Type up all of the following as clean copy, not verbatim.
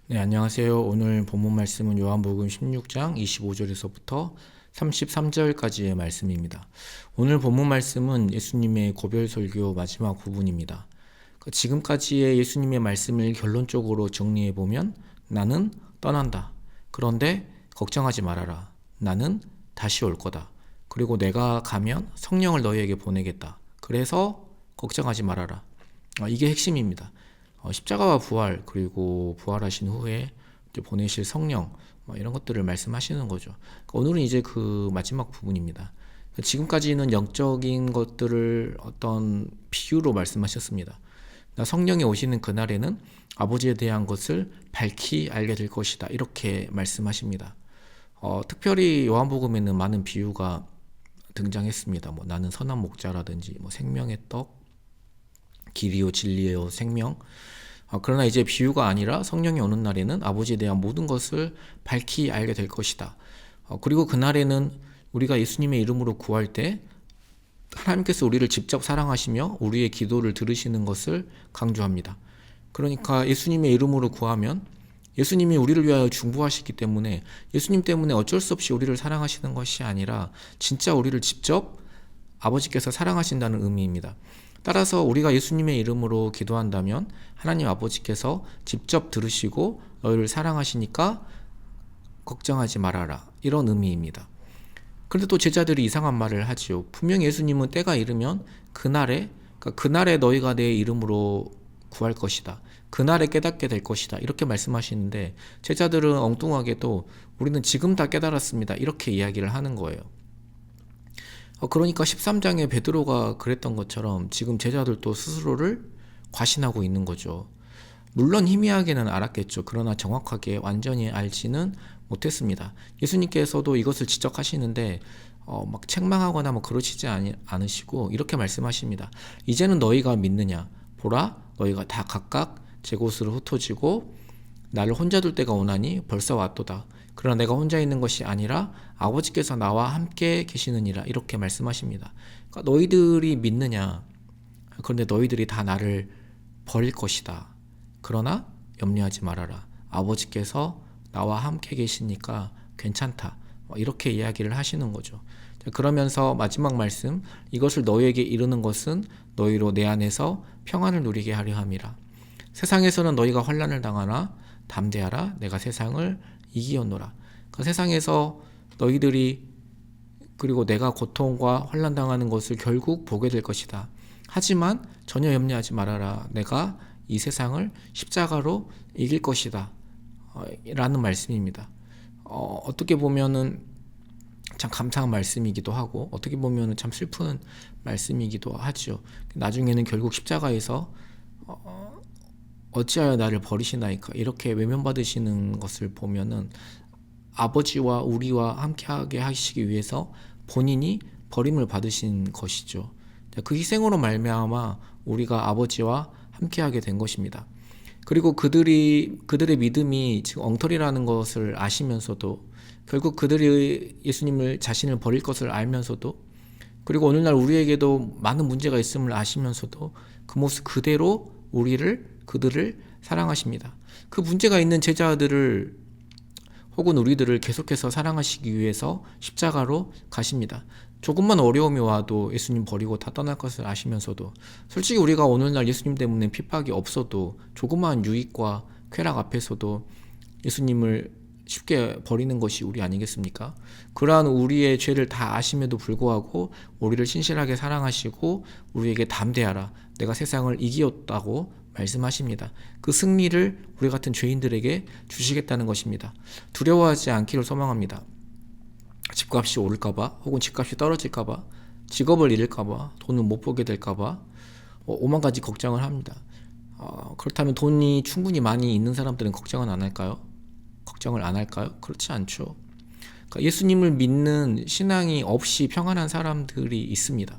네, 안녕하세요. 오늘 본문 말씀은 요한복음 16장 25절에서부터 33절까지의 말씀입니다. 오늘 본문 말씀은 예수님의 고별 설교 마지막 부분입니다. 지금까지의 예수님의 말씀을 결론적으로 정리해 보면 나는 떠난다. 그런데 걱정하지 말아라. 나는 다시 올 거다. 그리고 내가 가면 성령을 너희에게 보내겠다. 그래서 걱정하지 말아라. 이게 핵심입니다. 십자가와 부활, 그리고 부활하신 후에 이제 보내실 성령, 이런 것들을 말씀하시는 거죠. 오늘은 이제 그 마지막 부분입니다. 지금까지는 영적인 것들을 어떤 비유로 말씀하셨습니다. 성령이 오시는 그날에는 아버지에 대한 것을 밝히 알게 될 것이다. 이렇게 말씀하십니다. 특별히 요한복음에는 많은 비유가 등장했습니다. 나는 선한 목자라든지, 생명의 떡, 길이요 진리요 생명. 그러나 이제 비유가 아니라 성령이 오는 날에는 아버지에 대한 모든 것을 밝히 알게 될 것이다. 그리고 그날에는 우리가 예수님의 이름으로 구할 때 하나님께서 우리를 직접 사랑하시며 우리의 기도를 들으시는 것을 강조합니다. 그러니까 예수님의 이름으로 구하면 예수님이 우리를 위하여 중보하시기 때문에 예수님 때문에 어쩔 수 없이 우리를 사랑하시는 것이 아니라 진짜 우리를 직접 아버지께서 사랑하신다는 의미입니다. 따라서 우리가 예수님의 이름으로 기도한다면 하나님 아버지께서 직접 들으시고 너희를 사랑하시니까 걱정하지 말아라, 이런 의미입니다. 그런데 또 제자들이 이상한 말을 하지요. 분명히 예수님은 때가 이르면 그날에 너희가 내 이름으로 구할 것이다. 그날에 깨닫게 될 것이다. 이렇게 말씀하시는데 제자들은 엉뚱하게도 우리는 지금 다 깨달았습니다. 이렇게 이야기를 하는 거예요. 그러니까 13장에 베드로가 그랬던 것처럼 지금 제자들도 스스로를 과신하고 있는 거죠. 물론 희미하게는 알았겠죠. 그러나 정확하게 완전히 알지는 못했습니다. 예수님께서도 이것을 지적하시는데 막 책망하거나 그러시지 않으시고 이렇게 말씀하십니다. 이제는 너희가 믿느냐? 보라, 너희가 다 각각 제 곳으로 흩어지고 나를 혼자 둘 때가 오나니 벌써 왔도다. 그러나 내가 혼자 있는 것이 아니라 아버지께서 나와 함께 계시느니라, 이렇게 말씀하십니다. 그러니까 너희들이 믿느냐? 그런데 너희들이 다 나를 버릴 것이다. 그러나 염려하지 말아라. 아버지께서 나와 함께 계시니까 괜찮다. 이렇게 이야기를 하시는 거죠. 그러면서 마지막 말씀, 이것을 너희에게 이르는 것은 너희로 내 안에서 평안을 누리게 하려 함이라. 세상에서는 너희가 환난을 당하나 담대하라. 내가 세상을 이기었노라. 그 세상에서 너희들이 그리고 내가 고통과 환난 당하는 것을 결국 보게 될 것이다. 하지만 전혀 염려하지 말아라. 내가 이 세상을 십자가로 이길 것이다. 라는 말씀입니다. 어떻게 보면은 참 감사한 말씀이기도 하고 어떻게 보면은 참 슬픈 말씀이기도 하죠. 나중에는 결국 십자가에서 어찌하여 나를 버리시나이까, 이렇게 외면받으시는 것을 보면은 아버지와 우리와 함께하게 하시기 위해서 본인이 버림을 받으신 것이죠. 그 희생으로 말미암아 우리가 아버지와 함께하게 된 것입니다. 그리고 그들의 믿음이 지금 엉터리라는 것을 아시면서도 결국 그들이 예수님을 자신을 버릴 것을 알면서도 그리고 오늘날 우리에게도 많은 문제가 있음을 아시면서도 그 모습 그대로 그들을 사랑하십니다. 그 문제가 있는 제자들을 혹은 우리들을 계속해서 사랑하시기 위해서 십자가로 가십니다. 조금만 어려움이 와도 예수님 버리고 다 떠날 것을 아시면서도 솔직히 우리가 오늘날 예수님 때문에 핍박이 없어도 조그마한 유익과 쾌락 앞에서도 예수님을 쉽게 버리는 것이 우리 아니겠습니까? 그러한 우리의 죄를 다 아심에도 불구하고 우리를 신실하게 사랑하시고 우리에게 담대하라. 내가 세상을 이기었다고 말씀하십니다. 그 승리를 우리 같은 죄인들에게 주시겠다는 것입니다. 두려워하지 않기를 소망합니다. 집값이 오를까봐, 혹은 집값이 떨어질까봐, 직업을 잃을까봐, 돈을 못 보게 될까봐 오만 가지 걱정을 합니다. 그렇다면 돈이 충분히 많이 있는 사람들은 걱정은 안 할까요? 걱정을 안 할까요? 그렇지 않죠. 그러니까 예수님을 믿는 신앙이 없이 평안한 사람들이 있습니다.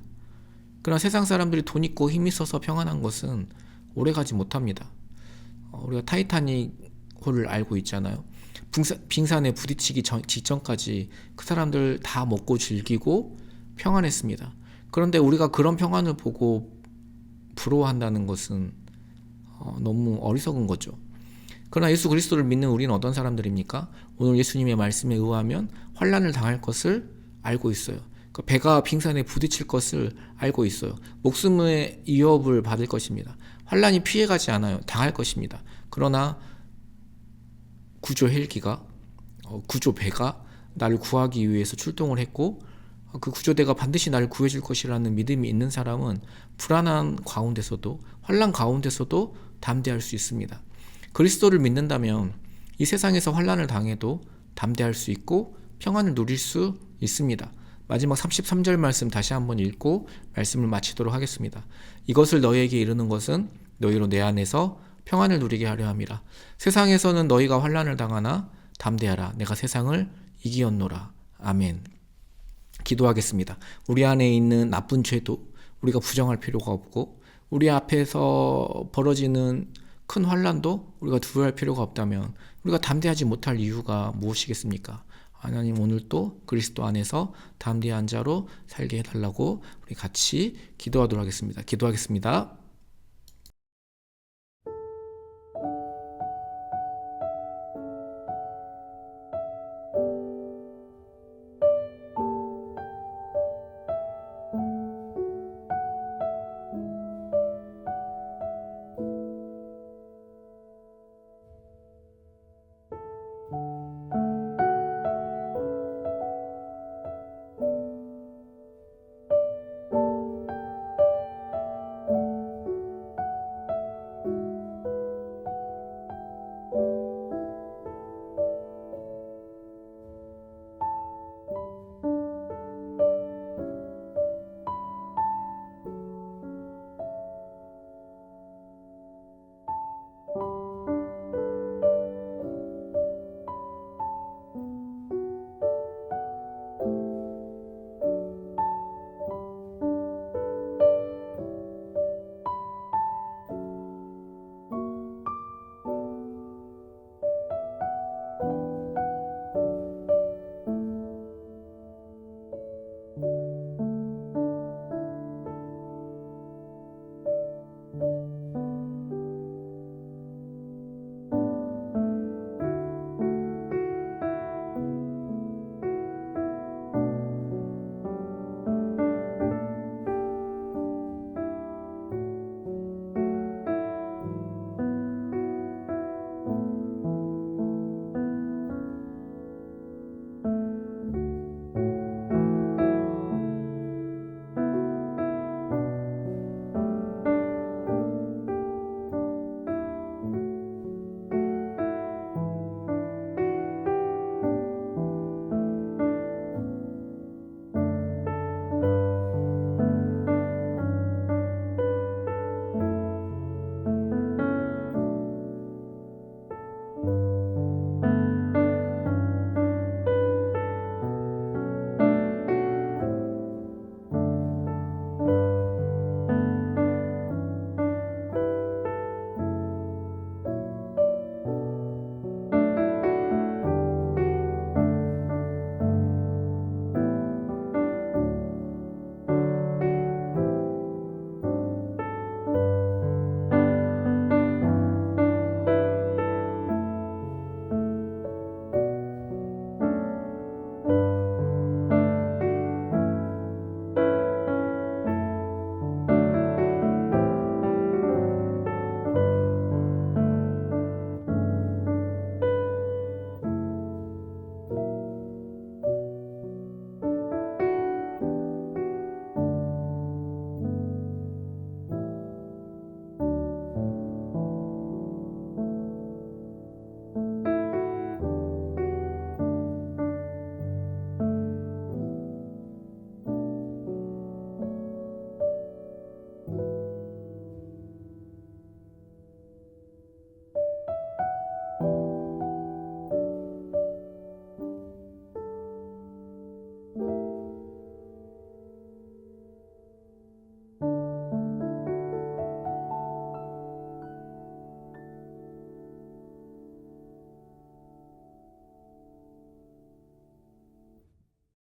그러나 세상 사람들이 돈 있고 힘 있어서 평안한 것은 오래가지 못합니다. 우리가 타이타닉호를 알고 있잖아요. 빙산에 부딪히기 직전까지 그 사람들 다 먹고 즐기고 평안했습니다. 그런데 우리가 그런 평안을 보고 부러워한다는 것은 너무 어리석은 거죠. 그러나 예수 그리스도를 믿는 우리는 어떤 사람들입니까? 오늘 예수님의 말씀에 의하면 환난을 당할 것을 알고 있어요. 배가 빙산에 부딪힐 것을 알고 있어요. 목숨의 위협을 받을 것입니다. 환난이 피해가지 않아요. 당할 것입니다. 그러나 구조 헬기가 구조 배가 나를 구하기 위해서 출동을 했고 그 구조대가 반드시 나를 구해줄 것이라는 믿음이 있는 사람은 불안한 가운데서도 환난 가운데서도 담대할 수 있습니다. 그리스도를 믿는다면 이 세상에서 환난을 당해도 담대할 수 있고 평안을 누릴 수 있습니다. 마지막 33절 말씀 다시 한번 읽고 말씀을 마치도록 하겠습니다. 이것을 너희에게 이르는 것은 너희로 내 안에서 평안을 누리게 하려 함이라. 세상에서는 너희가 환난을 당하나 담대하라. 내가 세상을 이기었노라. 아멘. 기도하겠습니다. 우리 안에 있는 나쁜 죄도 우리가 부정할 필요가 없고 우리 앞에서 벌어지는 큰 환난도 우리가 두려워할 필요가 없다면 우리가 담대하지 못할 이유가 무엇이겠습니까? 하나님 오늘 또 그리스도 안에서 담대한 자로 살게 해달라고 우리 같이 기도하도록 하겠습니다. 기도하겠습니다.